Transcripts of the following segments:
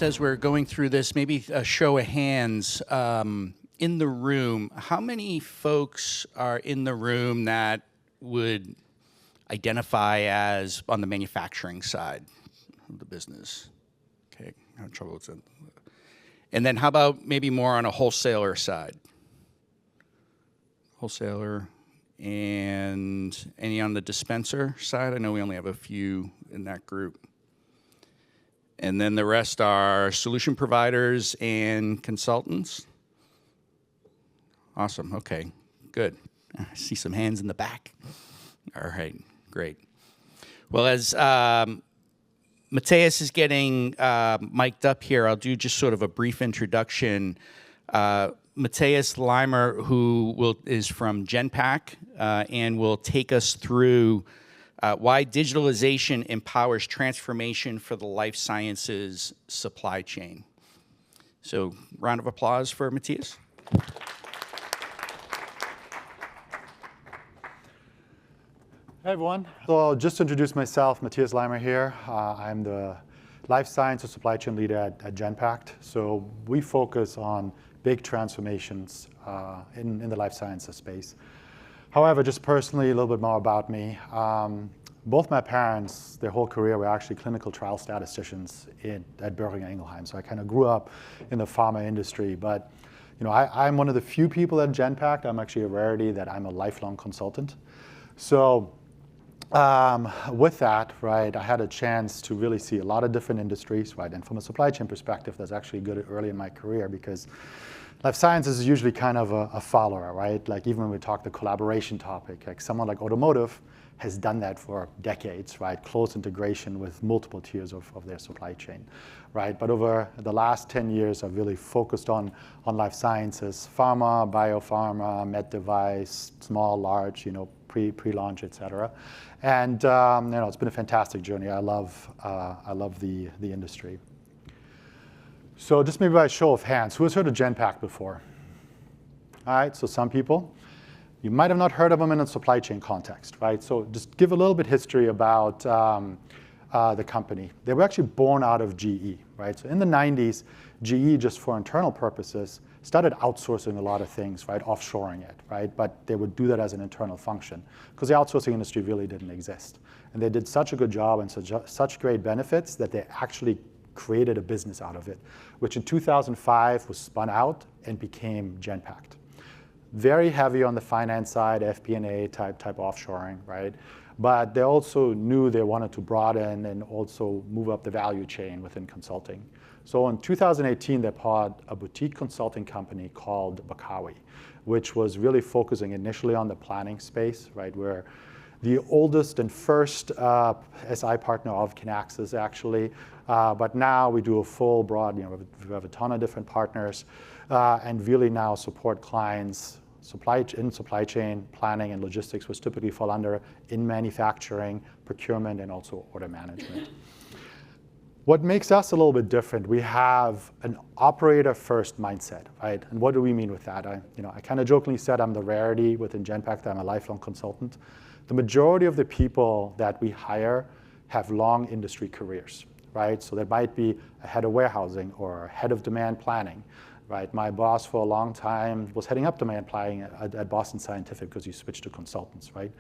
just as we're going through this, maybe a show of hands in the room. How many folks are in the room that would identify as on the manufacturing side of the business? Okay, I have trouble with that. And then how about maybe more on a wholesaler side? Wholesaler, and any on the dispenser side? I know we only have a few in that group. And then the rest are solution providers and consultants. Awesome, okay, good. I see some hands in the back. All right, great. Well, as Matthias is getting mic'd up here, I'll do just sort of a brief introduction. Matthias Leimer, who is from Genpact, and will take us through why digitalization empowers transformation for the life sciences supply chain. So, round of applause for Matthias. Hey everyone. So just to introduce myself, Matthias Leimer here. I'm the life sciences supply chain leader at Genpact. So we focus on big transformations in the life sciences space. However, just personally, a little bit more about me. Both my parents, their whole career, were actually clinical trial statisticians at Boehringer Ingelheim. So I kind of grew up in the pharma industry. But you know, I'm one of the few people at Genpact. I'm actually a rarity that I'm a lifelong consultant. So with that, right, I had a chance to really see a lot of different industries, right? And from a supply chain perspective, that's actually good early in my career because life sciences is usually kind of a follower, right? Like even when we talk the collaboration topic, like someone like automotive has done that for decades, right? Close integration with multiple tiers of their supply chain, right? But over the last 10 years, I've really focused on life sciences, pharma, biopharma, med device, small, large, you know, pre-launch, et cetera. And you know, it's been a fantastic journey. I love the industry. So just maybe by a show of hands, who has heard of Genpact before? All right, so some people. You might have not heard of them in a supply chain context, right? So just give a little bit history about the company. They were actually born out of GE, right? So in the 90s, GE, just for internal purposes, started outsourcing a lot of things, right? Offshoring it, right? But they would do that as an internal function because the outsourcing industry really didn't exist. And they did such a good job and such great benefits that they actually created a business out of it, which in 2005 was spun out and became Genpact. Very heavy on the finance side, FP&A type offshoring, right? But they also knew they wanted to broaden and also move up the value chain within consulting. So in 2018, they bought a boutique consulting company called Bakawi, which was really focusing initially on the planning space, right? We're the oldest and first SI partner of Kinaxis, actually. But now we do a full broad, you know, we have a ton of different partners and really now support clients in supply chain, planning, and logistics, which typically fall under in manufacturing, procurement, and also order management. What makes us a little bit different, we have an operator-first mindset, right? And what do we mean with that? I kind of jokingly said I'm the rarity within Genpact. I'm a lifelong consultant. The majority of the people that we hire have long industry careers, right? So there might be a head of warehousing or a head of demand planning, right? My boss for a long time was heading up demand planning at Boston Scientific because he switched to consultants, right?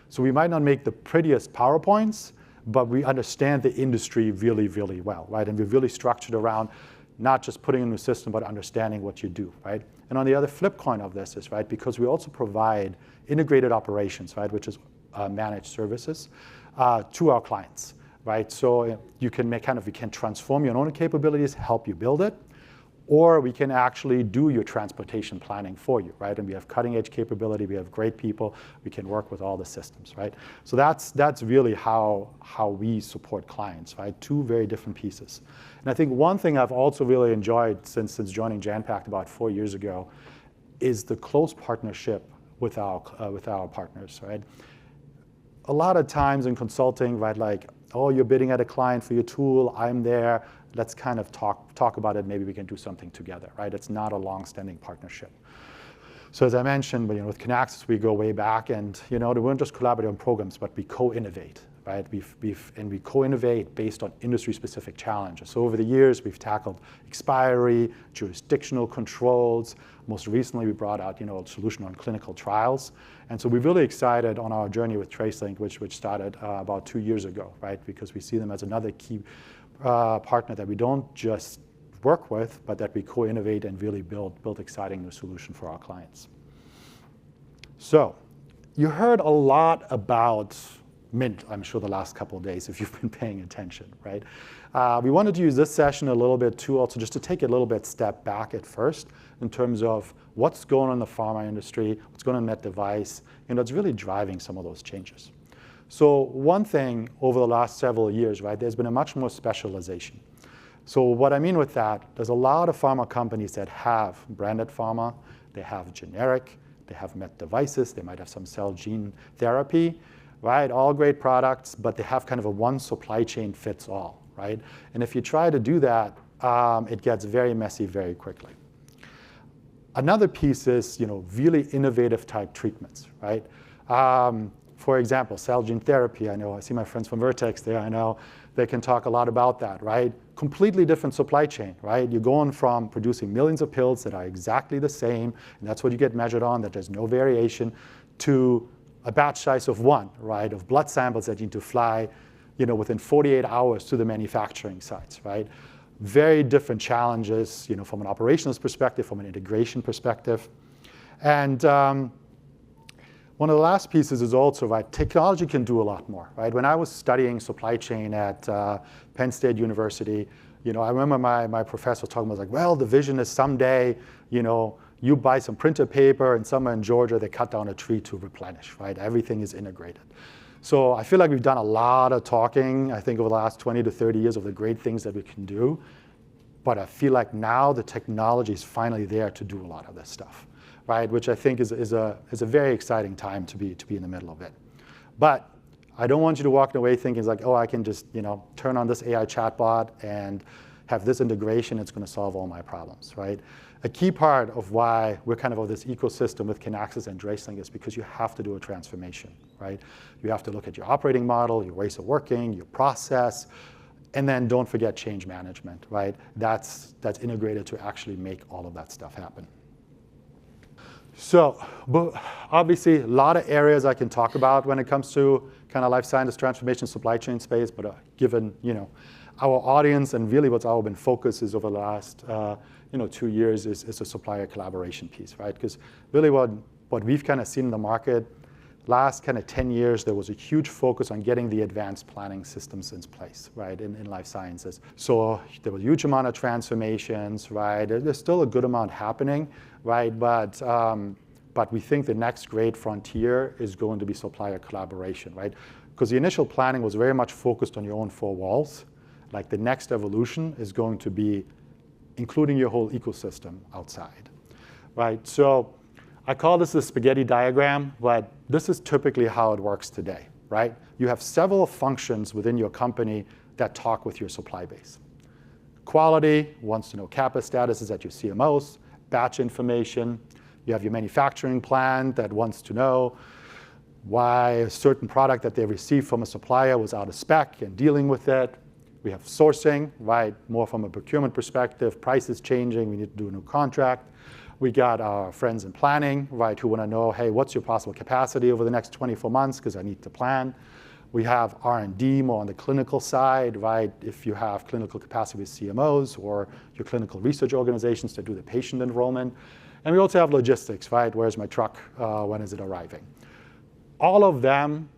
So we might not make the prettiest PowerPoints, but we understand the industry really, really well, right? And we're really structured around not just putting in a system, but understanding what you do, right? And on the other flip coin of this is, right, because we also provide integrated operations, right, which is managed services to our clients, right? So you can we can transform your own capabilities, help you build it, or we can actually do your transportation planning for you, right? And we have cutting edge capability, we have great people, we can work with all the systems, right? So that's really how we support clients, right? Two very different pieces. And I think one thing I've also really enjoyed since joining Genpact about 4 years ago is the close partnership with our partners, right? A lot of times in consulting, right, like, oh, you're bidding at a client for your tool, I'm there, let's kind of talk about it, maybe we can do something together, right? It's not a long-standing partnership. So as I mentioned, with Kinaxis, we go way back, and we weren't just collaborating on programs, but we co-innovate, right? And we co-innovate based on industry-specific challenges. So over the years, we've tackled expiry, jurisdictional controls. Most recently, we brought out, a solution on clinical trials. And so we're really excited on our journey with TraceLink, which started about 2 years ago, right? Because we see them as another key partner that we don't just work with, but that we co-innovate and really build exciting new solution for our clients. So you heard a lot about Mint, I'm sure, the last couple of days, if you've been paying attention, right? We wanted to use this session a little bit too, also just to take a little bit step back at first in terms of what's going on in the pharma industry, what's going on in that device, it's really driving some of those changes. So one thing over the last several years, right, there's been a much more specialization. So what I mean with that, there's a lot of pharma companies that have branded pharma, they have generic, they have med devices, they might have some cell gene therapy, right? All great products, but they have kind of a one supply chain fits all, right? And if you try to do that, it gets very messy very quickly. Another piece is, really innovative type treatments, right? For example, cell gene therapy. I see my friends from Vertex there. I know they can talk a lot about that, right? Completely different supply chain, right? You're going from producing millions of pills that are exactly the same, and that's what you get measured on, that there's no variation, to a batch size of one, right? Of blood samples that you need to fly, within 48 hours to the manufacturing sites, right? Very different challenges, from an operations perspective, from an integration perspective. And one of the last pieces is also, right, technology can do a lot more, right? When I was studying supply chain at Penn State University, I remember my professor talking about, well, the vision is someday, you buy some printer paper and somewhere in Georgia, they cut down a tree to replenish, right? Everything is integrated. So I feel like we've done a lot of talking, I think, over the last 20 to 30 years of the great things that we can do. But I feel like now the technology is finally there to do a lot of this stuff, right? Which I think is a very exciting time to be in the middle of it. But I don't want you to walk away thinking I can just turn on this AI chatbot and have this integration, it's going to solve all my problems, right? A key part of why we're kind of this ecosystem with Kinaxis and TraceLink is because you have to do a transformation, right? You have to look at your operating model, your ways of working, your process, and then don't forget change management, right? That's integrated to actually make all of that stuff happen. So, but obviously, a lot of areas I can talk about when it comes to kind of life sciences transformation, supply chain space, but given, our audience and really what's our been focus is over the last 2 years is a supplier collaboration piece, right? Because really what we've kind of seen in the market, last kind of 10 years, there was a huge focus on getting the advanced planning systems in place, right, in life sciences. So there was a huge amount of transformations, right? There's still a good amount happening, right? But we think the next great frontier is going to be supplier collaboration, right? Because the initial planning was very much focused on your own four walls. Like the next evolution is going to be including your whole ecosystem outside, right? So I call this the spaghetti diagram, but this is typically how it works today, right? You have several functions within your company that talk with your supply base. Quality wants to know CAPA statuses at your CMOs, batch information. You have your manufacturing plan that wants to know why a certain product that they received from a supplier was out of spec and dealing with it. We have sourcing, right? More from a procurement perspective, prices changing, we need to do a new contract. We got our friends in planning, right, who want to know, hey, what's your possible capacity over the next 24 months, because I need to plan. We have R&D more on the clinical side, right? If you have clinical capacity with CMOs or your clinical research organizations to do the patient enrollment. And we also have logistics, right? Where's my truck? When is it arriving? All of them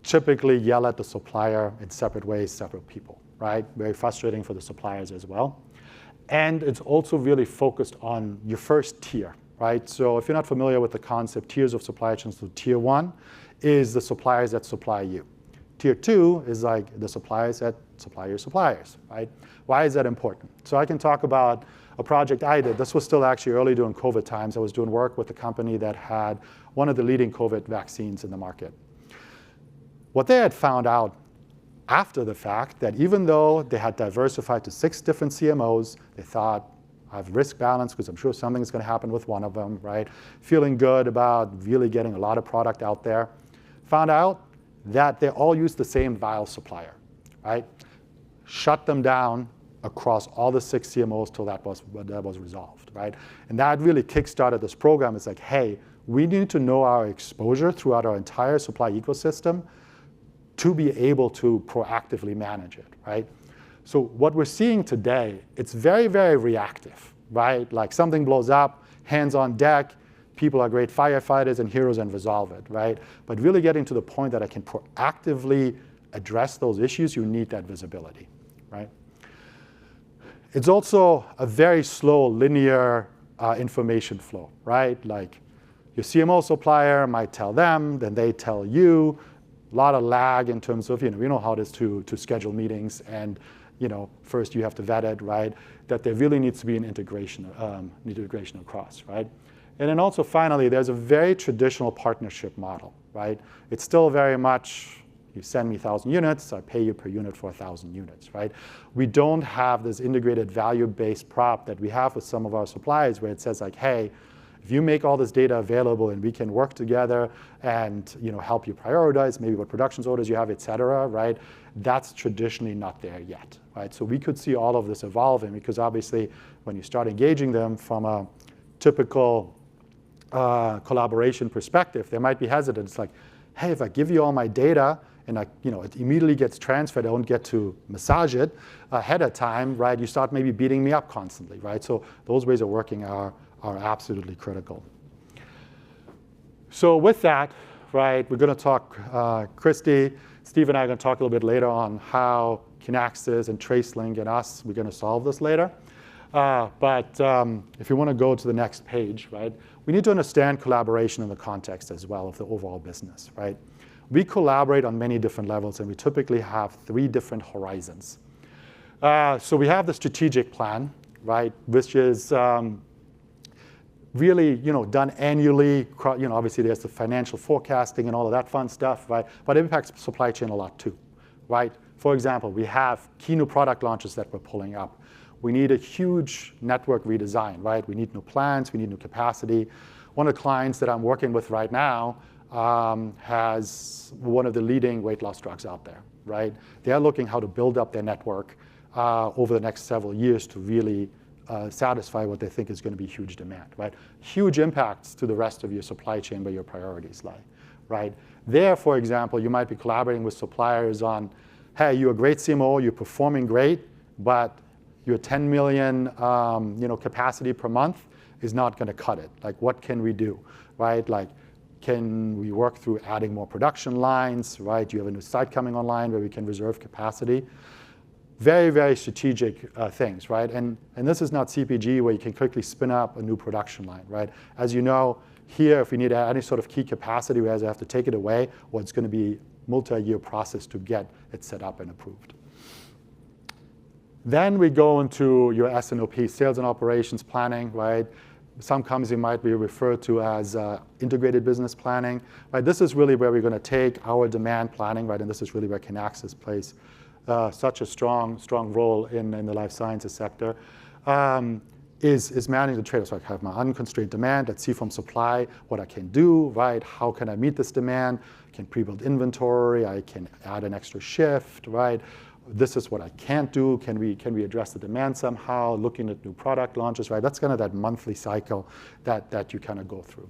typically yell at the supplier in separate ways, separate people, right? Very frustrating for the suppliers as well. And it's also really focused on your first tier, right? So if you're not familiar with the concept, tiers of supply chains, so tier 1 is the suppliers that supply you. Tier 2 is like the suppliers that supply your suppliers, right? Why is that important? So I can talk about a project I did. This was still actually early during COVID times. I was doing work with a company that had one of the leading COVID vaccines in the market. What they had found out after the fact, that even though they had diversified to 6 different CMOs, they thought, I have risk balance because I'm sure something's going to happen with one of them, right? Feeling good about really getting a lot of product out there. Found out that they all use the same vial supplier, right? Shut them down across all the 6 CMOs till that was resolved, right? And that really kickstarted this program. It's like, hey, we need to know our exposure throughout our entire supply ecosystem to be able to proactively manage it, right? So what we're seeing today, it's very, very reactive, right? Like something blows up, hands on deck, people are great firefighters and heroes and resolve it, right? But really getting to the point that I can proactively address those issues, you need that visibility, right? It's also a very slow, linear information flow, right? Like your CMO supplier might tell them, then they tell you. A lot of lag in terms of, you know how it is to schedule meetings, and first you have to vet it, right? That there really needs to be an integration across, right? And then also finally, there's a very traditional partnership model, right? It's still very much, you send me 1,000 units, I pay you per unit for 1,000 units, right? We don't have this integrated value-based prop that we have with some of our suppliers where it says like, hey, if you make all this data available and we can work together and help you prioritize maybe what productions orders you have, et cetera, right? That's traditionally not there yet, right? So we could see all of this evolving because obviously when you start engaging them from a typical collaboration perspective, they might be hesitant. It's like, hey, if I give you all my data and it immediately gets transferred, I don't get to massage it ahead of time, right? You start maybe beating me up constantly, right? So those ways of working are absolutely critical. So with that, right, we're going to talk, Christy, Steve and I are going to talk a little bit later on how Kinaxis and TraceLink and us, we're going to solve this later. But if you want to go to the next page, right, we need to understand collaboration in the context as well of the overall business, right? We collaborate on many different levels, and we typically have 3 different horizons. So we have the strategic plan, right, which is really, done annually. Obviously there's the financial forecasting and all of that fun stuff, right? But it impacts supply chain a lot too, right? For example, we have key new product launches that we're pulling up. We need a huge network redesign, right? We need new plans, we need new capacity. One of the clients that I'm working with right now has one of the leading weight loss drugs out there, right? They're looking how to build up their network over the next several years to really satisfy what they think is going to be huge demand, right? Huge impacts to the rest of your supply chain where your priorities lie, right? There, for example, you might be collaborating with suppliers on, hey, you're a great CMO, you're performing great, but your 10 million capacity per month is not going to cut it. Like, what can we do, right? Like, can we work through adding more production lines, right? Do you have a new site coming online where we can reserve capacity? Very, very strategic things, right? And this is not CPG where you can quickly spin up a new production line, right? As you know, here, if we need any sort of key capacity, we either have to take it away or it's going to be a multi-year process to get it set up and approved. Then we go into your S&OP, sales and operations planning, right? Some companies might be referred to as integrated business planning, right? This is really where we're going to take our demand planning, right? And this is really where Kinaxis plays such a strong role in the life sciences sector, is managing the trade-offs. So I have my unconstrained demand. Let's see from supply what I can do, right? How can I meet this demand? I can pre-build inventory. I can add an extra shift, right? This is what I can't do. Can we address the demand somehow? Looking at new product launches, right? That's kind of that monthly cycle that you kind of go through.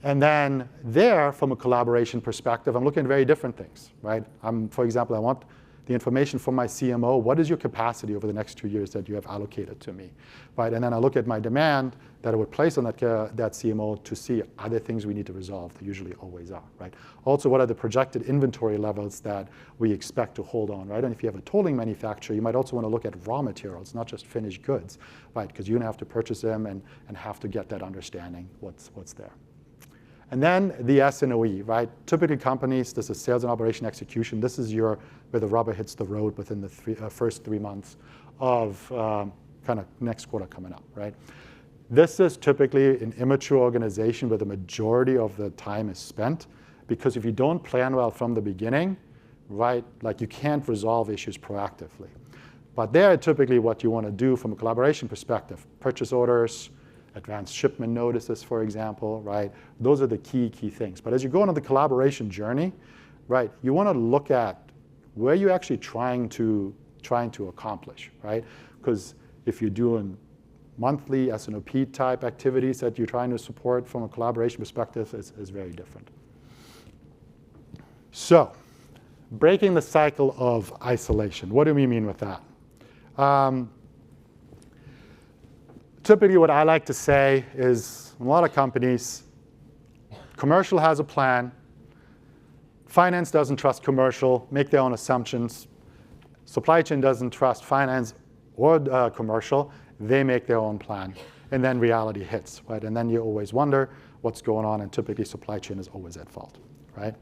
And then there, from a collaboration perspective, I'm looking at very different things, right? For example, I want the information from my CMO. What is your capacity over the next 2 years that you have allocated to me, right? And then I look at my demand that I would place on that CMO to see are there things we need to resolve. They usually always are, right? Also, what are the projected inventory levels that we expect to hold on, right? And if you have a tolling manufacturer, you might also want to look at raw materials, not just finished goods, right? Because you're going to have to purchase them and have to get that understanding what's there. And then the S&OE, right? Typically companies, this is sales and operation execution. This is where the rubber hits the road within the first 3 months of kind of next quarter coming up, right? This is typically an immature organization where the majority of the time is spent, because if you don't plan well from the beginning, right, like you can't resolve issues proactively. But there, typically what you want to do from a collaboration perspective, purchase orders, advanced shipment notices, for example, right? Those are the key things. But as you go into the collaboration journey, right? You want to look at where you're actually trying to accomplish, right? Because if you're doing monthly S&OP type activities that you're trying to support from a collaboration perspective is very different. So, breaking the cycle of isolation. What do we mean with that? Typically what I like to say is in a lot of companies, commercial has a plan, finance doesn't trust commercial, make their own assumptions, supply chain doesn't trust finance or commercial, they make their own plan, and then reality hits, right? And then you always wonder what's going on, and typically supply chain is always at fault, right?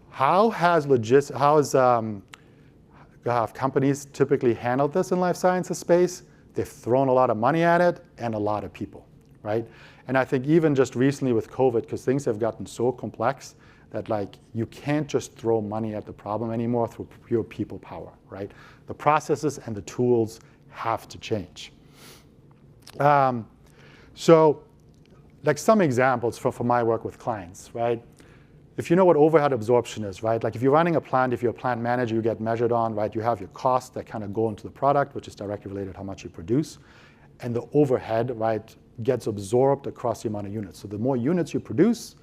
How have companies typically handled this in life sciences space? They've thrown a lot of money at it and a lot of people, right? And I think even just recently with COVID, because things have gotten so complex that like you can't just throw money at the problem anymore through pure people power, right? The processes and the tools have to change. So like some examples from my work with clients, right? If you know what overhead absorption is, right? Like if you're running a plant, if you're a plant manager, you get measured on, right? You have your costs that kind of go into the product, which is directly related to how much you produce. And the overhead, right, gets absorbed across the amount of units. So the more units you produce,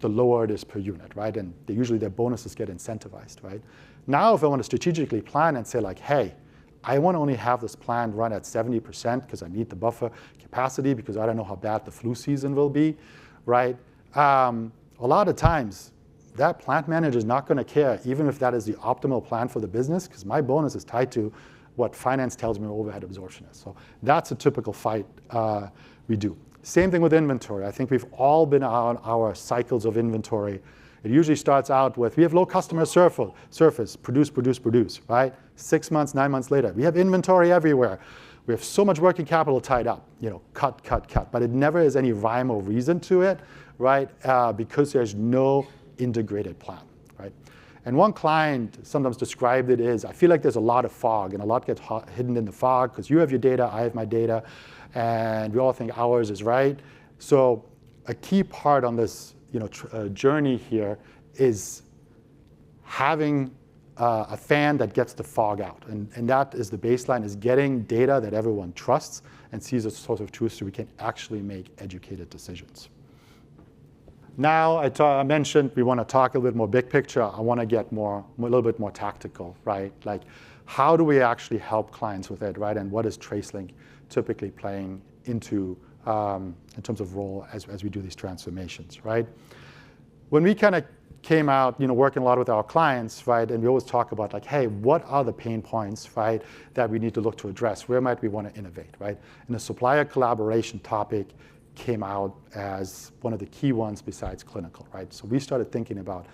the lower it is per unit, right? And usually their bonuses get incentivized, right? Now if I want to strategically plan and say like, hey, I want to only have this plant run at 70% because I need the buffer capacity because I don't know how bad the flu season will be, right? A lot of times, that plant manager is not going to care, even if that is the optimal plan for the business, because my bonus is tied to what finance tells me overhead absorption is. So that's a typical fight we do. Same thing with inventory. I think we've all been on our cycles of inventory. It usually starts out with, we have low customer surface, produce, right? 6 months, 9 months later, we have inventory everywhere. We have so much working capital tied up, cut. But it never is any rhyme or reason to it, right? Because there's no integrated plan, right? And one client sometimes described it as, I feel like there's a lot of fog, and a lot gets hidden in the fog, because you have your data, I have my data, and we all think ours is right. So a key part on this journey here is having a fan that gets the fog out. And that is the baseline, is getting data that everyone trusts and sees as a source of truth so we can actually make educated decisions. Now, I mentioned we want to talk a little bit more big picture. I want to get a little bit more tactical, right? Like, how do we actually help clients with it, right? And what is TraceLink typically playing into in terms of role as we do these transformations, right? When we kind of came out, working a lot with our clients, right? And we always talk about like, hey, what are the pain points, right, that we need to look to address? Where might we want to innovate, right? And the supplier collaboration topic came out as one of the key ones besides clinical, right? So we started talking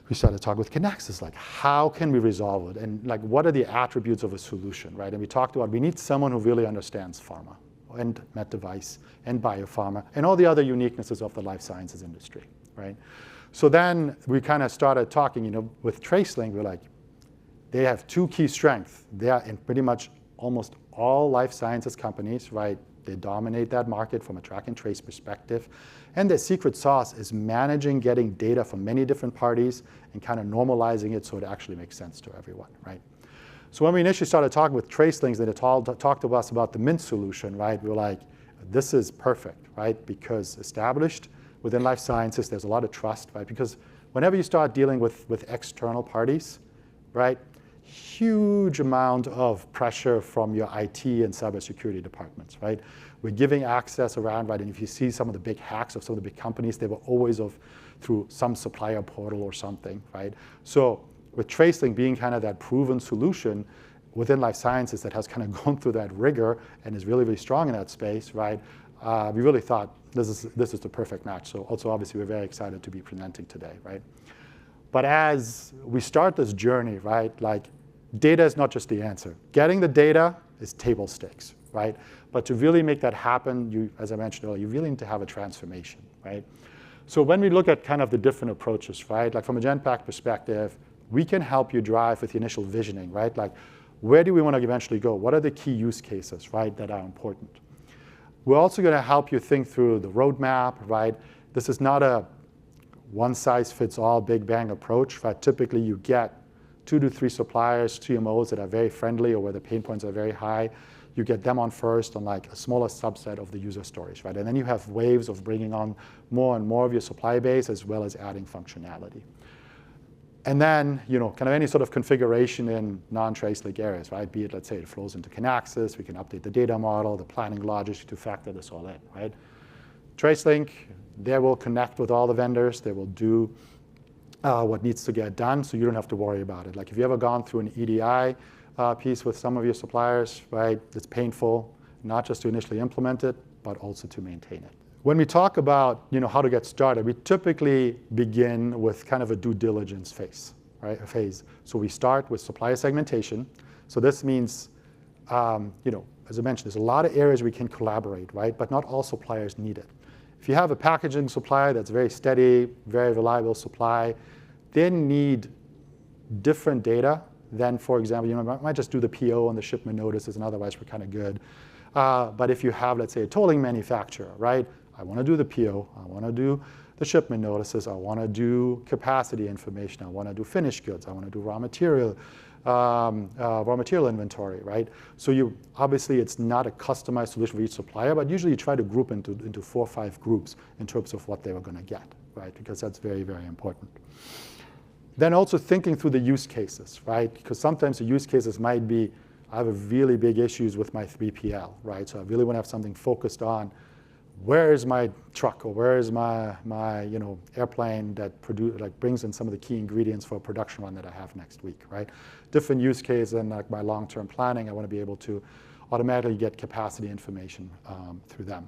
with Connexus, like how can we resolve it? And like what are the attributes of a solution, right? And we talked about we need someone who really understands pharma and med device and biopharma and all the other uniquenesses of the life sciences industry, right? So then we kind of started talking, with TraceLink, we're like, they have two key strengths. They are in pretty much almost all life sciences companies, right? They dominate that market from a track and trace perspective. And their secret sauce is managing getting data from many different parties and kind of normalizing it so it actually makes sense to everyone, right? So when we initially started talking with TraceLink, they talked to us about the Mint solution, right? We were like, this is perfect, right? Because established within life sciences, there's a lot of trust, right? Because whenever you start dealing with external parties, right, huge amount of pressure from your IT and cybersecurity departments, right? We're giving access around, right? And if you see some of the big hacks of some of the big companies, they were always through some supplier portal or something, right? So with TraceLink being kind of that proven solution within life sciences that has kind of gone through that rigor and is really, really strong in that space, right? We really thought this is the perfect match. So also, obviously, we're very excited to be presenting today, right? But as we start this journey, right, like data is not just the answer. Getting the data is table stakes, right? But to really make that happen, as I mentioned earlier, you really need to have a transformation, right? So when we look at kind of the different approaches, right, like from a Genpact perspective, we can help you drive with the initial visioning, right? Like, where do we want to eventually go? What are the key use cases, right, that are important? We're also going to help you think through the roadmap, right? This is not a one-size-fits-all big bang approach, right? Typically you get 2 to 3 suppliers, CMOs that are very friendly or where the pain points are very high. You get them on first on like a smaller subset of the user stories, right? And then you have waves of bringing on more and more of your supply base as well as adding functionality. And then, kind of any sort of configuration in non-TraceLink areas, right? Be it, let's say, it flows into Kinaxis, we can update the data model, the planning logic to factor this all in, right? TraceLink, they will connect with all the vendors. They will do what needs to get done, so you don't have to worry about it. Like if you've ever gone through an EDI piece with some of your suppliers, right? It's painful, not just to initially implement it, but also to maintain it. When we talk about how to get started, we typically begin with kind of a due diligence phase, right? A phase. So we start with supplier segmentation. So this means, as I mentioned, there's a lot of areas we can collaborate, right? But not all suppliers need it. If you have a packaging supplier that's very steady, very reliable supply, they need different data than, for example, you might just do the PO and the shipment notices, and otherwise we're kind of good. But if you have, let's say, a tolling manufacturer, right? I want to do the PO, I want to do the shipment notices, I want to do capacity information, I want to do finished goods, I want to do raw material inventory, right? So obviously it's not a customized solution for each supplier, but usually you try to group into 4 or 5 groups in terms of what they were going to get, right? Because that's very, very important. Then also thinking through the use cases, right? Because sometimes the use cases might be, I have a really big issues with my 3PL, right? So I really want to have something focused on where is my truck or where is my airplane that brings in some of the key ingredients for a production run that I have next week, right? Different use case than like my long-term planning. I want to be able to automatically get capacity information through them.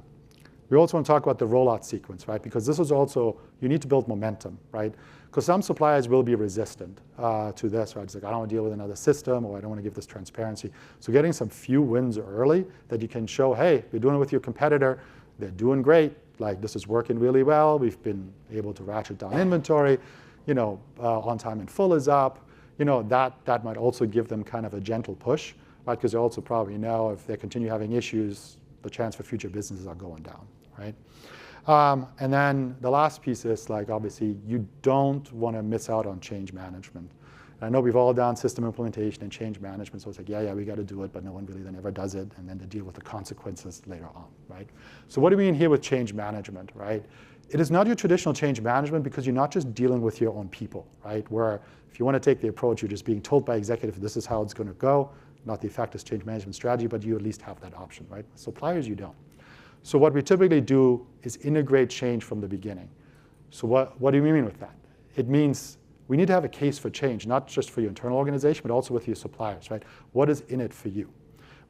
We also want to talk about the rollout sequence, right? Because this is also, you need to build momentum, right? Because some suppliers will be resistant to this, right? It's like, I don't want to deal with another system, or I don't want to give this transparency. So getting some few wins early that you can show, hey, you're doing it with your competitor, they're doing great, like this is working really well, we've been able to ratchet down inventory, on time and full is up, that might also give them kind of a gentle push, right? Because they also probably know if they continue having issues, the chance for future businesses are going down, right? And then the last piece is like, obviously, you don't want to miss out on change management. I know we've all done system implementation and change management, so it's like, yeah, we got to do it, but no one really then ever does it, and then to deal with the consequences later on, right? So what do we mean here with change management, right? It is not your traditional change management because you're not just dealing with your own people, right? Where if you want to take the approach, you're just being told by executive, this is how it's going to go, not the effective change management strategy, but you at least have that option, right? Suppliers, you don't. So what we typically do is integrate change from the beginning. So what do we mean with that? It means we need to have a case for change, not just for your internal organization, but also with your suppliers, right? What is in it for you?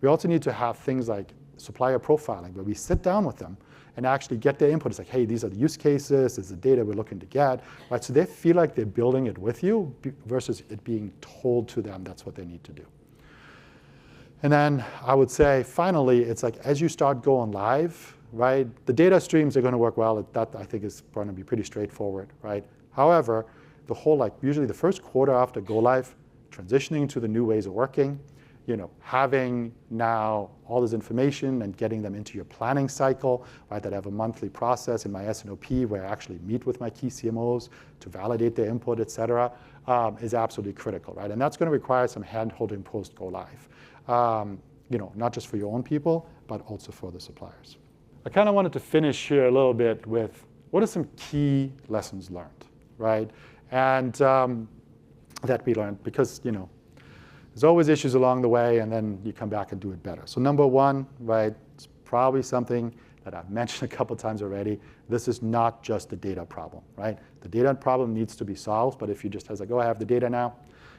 We also need to have things like supplier profiling, where we sit down with them and actually get their input. It's like, hey, these are the use cases, this is the data we're looking to get, right? So they feel like they're building it with you versus it being told to them that's what they need to do. And then I would say, finally, it's like as you start going live, right? The data streams are going to work well. That I think is going to be pretty straightforward, right? However, the whole, usually the first quarter after go live, transitioning to the new ways of working, having now all this information and getting them into your planning cycle, right? That I have a monthly process in my S&OP where I actually meet with my key CMOs to validate their input, et cetera, is absolutely critical, right? And that's going to require some hand-holding post go live, not just for your own people, but also for the suppliers. I kind of wanted to finish here a little bit with what are some key lessons learned, right? And that we learned, because there's always issues along the way, and then you come back and do it better. So number one, right, it's probably something that I've mentioned a couple times already. This is not just a data problem, right? The data problem needs to be solved, but if you just I have the data now,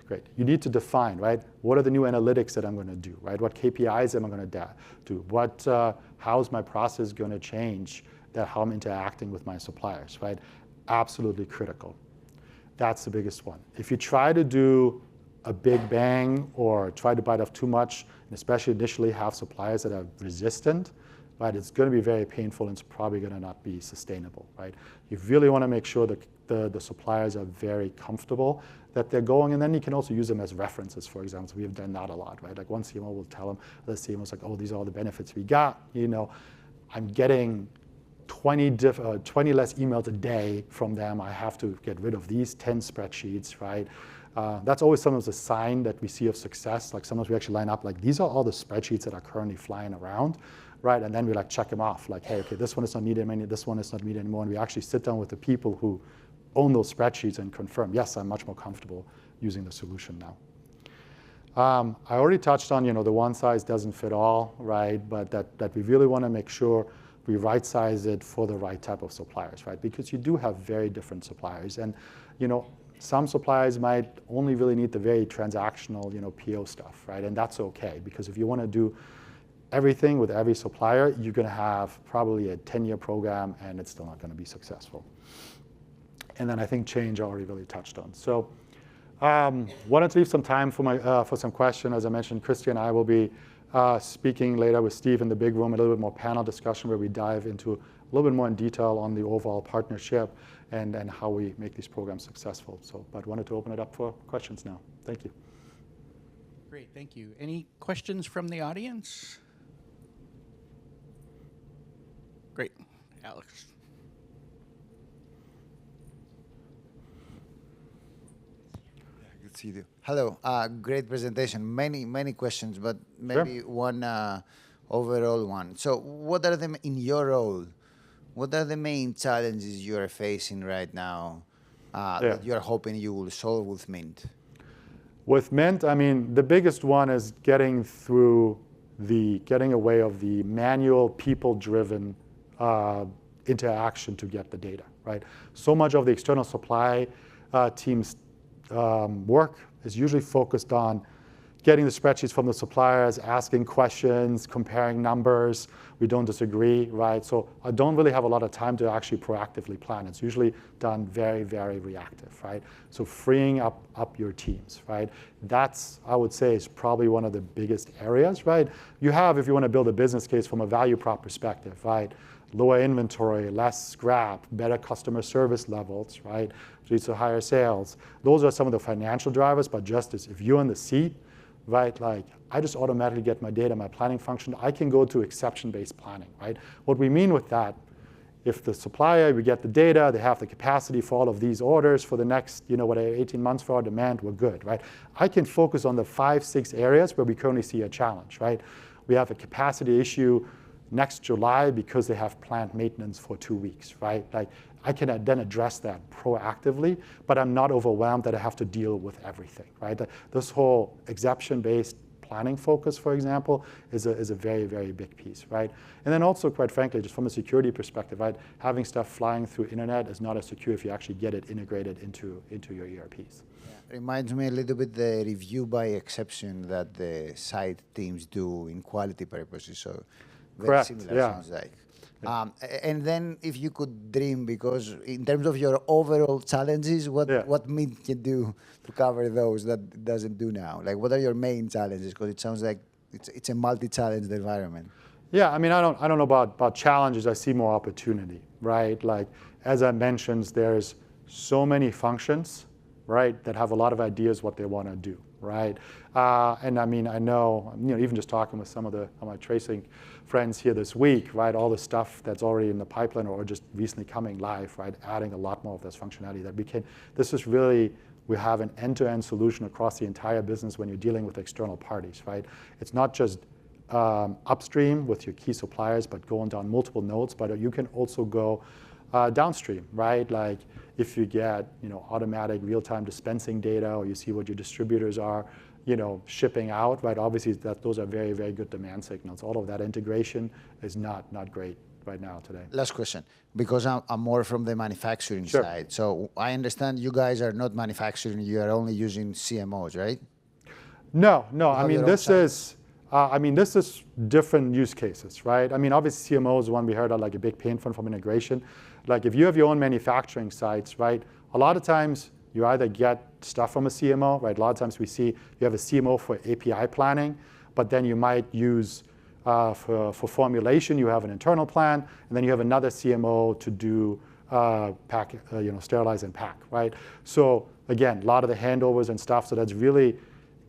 great. You need to define, right? What are the new analytics that I'm going to do, right? What KPIs am I going to do? How's my process going to change how I'm interacting with my suppliers, right? Absolutely critical. That's the biggest one. If you try to do a big bang or try to bite off too much, and especially initially have suppliers that are resistant, right, it's going to be very painful and it's probably going to not be sustainable, right? You really want to make sure that the suppliers are very comfortable that they're going, and then you can also use them as references, for example. So we have done that a lot, right? Like one CMO will tell them, the CMO's like, oh, these are all the benefits we got, I'm getting 20 less emails a day from them. I have to get rid of these 10 spreadsheets, right? That's always sometimes a sign that we see of success. Like sometimes we actually line up, like these are all the spreadsheets that are currently flying around, right? And then we like check them off, like, hey, okay, this one is not needed anymore, this one is not needed anymore. And we actually sit down with the people who own those spreadsheets and confirm, yes, I'm much more comfortable using the solution now. I already touched on, the one size doesn't fit all, right? But that we really want to make sure we right size it for the right type of suppliers, right? Because you do have very different suppliers. And, some suppliers might only really need the very transactional, PO stuff, right? And that's okay, because if you want to do everything with every supplier, you're going to have probably a 10-year program, and it's still not going to be successful. And then I think change I already really touched on. So wanted to leave some time for some questions. As I mentioned, Christy and I will be speaking later with Steve in the big room, a little bit more panel discussion where we dive into a little bit more in detail on the overall partnership and how we make these programs successful. But wanted to open it up for questions now. Thank you. Great, thank you. Any questions from the audience? Great, Alex. Good to see you. Hello, great presentation. Many questions, but maybe Sure. one overall one. So what are in your role, what are the main challenges you are facing right now that you are hoping you will solve with Mint? With Mint, I mean, the biggest one is getting away of the manual, people-driven interaction to get the data, right? So much of the external supply team's work is usually focused on getting the spreadsheets from the suppliers, asking questions, comparing numbers. We don't disagree, right? So I don't really have a lot of time to actually proactively plan. It's usually done very, very reactive, right? So freeing up your teams, right? That's, I would say, is probably one of the biggest areas, right? You have, if you want to build a business case from a value prop perspective, right? Lower inventory, less scrap, better customer service levels, right? Leads to higher sales. Those are some of the financial drivers, but just as if you're in the seat, right? Like I just automatically get my data, my planning function. I can go to exception-based planning, right? What we mean with that, if the supplier, we get the data, they have the capacity for all of these orders for the next, 18 months for our demand, we're good, right? I can focus on the 5-6 areas where we currently see a challenge, right? We have a capacity issue next July because they have plant maintenance for 2 weeks, right? Like I can then address that proactively, but I'm not overwhelmed that I have to deal with everything, right? This whole exception-based planning focus, for example, is a very, very big piece, right? And then also, quite frankly, just from a security perspective, right? Having stuff flying through internet is not as secure if you actually get it integrated into your ERPs. Yeah. Reminds me a little bit the review by exception that the site teams do in quality purposes. So very Correct, similar, yeah. sounds like. And then if you could dream, because in terms of your overall challenges, what Mint can do to cover those that it doesn't do now? Like what are your main challenges? Because it sounds like it's a multi-challenged environment. Yeah, I mean, I don't know about challenges. I see more opportunity, right? Like as I mentioned, there's so many functions, right, that have a lot of ideas what they want to do, right? And I mean, I know, even just talking with some of my TraceLink friends here this week, right, all the stuff that's already in the pipeline or just recently coming live, right, adding a lot more of this functionality that this is really, we have an end-to-end solution across the entire business when you're dealing with external parties, right? It's not just upstream with your key suppliers, but going down multiple nodes, but you can also go downstream, right? Like if you get, automatic real-time dispensing data, or you see what your distributors are, shipping out, right? Obviously, those are very, very good demand signals. All of that integration is not great right now today. Last question, because I'm more from the manufacturing side. So I understand you guys are not manufacturing; you are only using CMOs, right? No. I mean, this is different use cases, right? I mean, obviously, CMO is one we heard are like a big pain point from integration. Like if you have your own manufacturing sites, right? A lot of times you either get stuff from a CMO, right? A lot of times we see you have a CMO for API planning, but then you might use for formulation, you have an internal plan, and then you have another CMO to do sterilize and pack, right? So again, a lot of the handovers and stuff. So that's really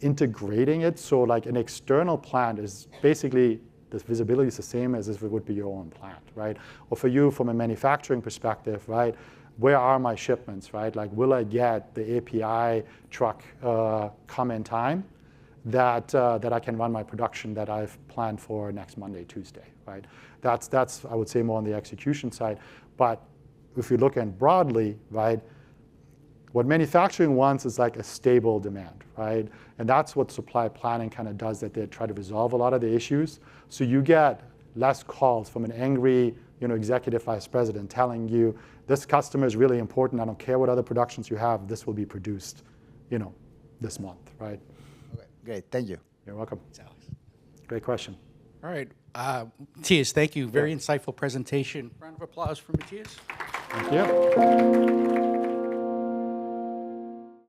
integrating it. So like an external plant is basically The visibility is the same as if it would be your own plant, right? Or for you, from a manufacturing perspective, right? Where are my shipments, right? Like, will I get the API truck come in time that I can run my production that I've planned for next Monday, Tuesday, right? That's I would say more on the execution side. But if you look at broadly, right, what manufacturing wants is like a stable demand, right? And that's what supply planning kind of does, that they try to resolve a lot of the issues. So you get less calls from an angry, executive vice president telling you, this customer is really important. I don't care what other productions you have. This will be produced, this month, right? Okay, great. Thank you. You're welcome. Alex. Great question. All right. Matthias, thank you. Very insightful presentation. Round of applause for Matthias. Thank you.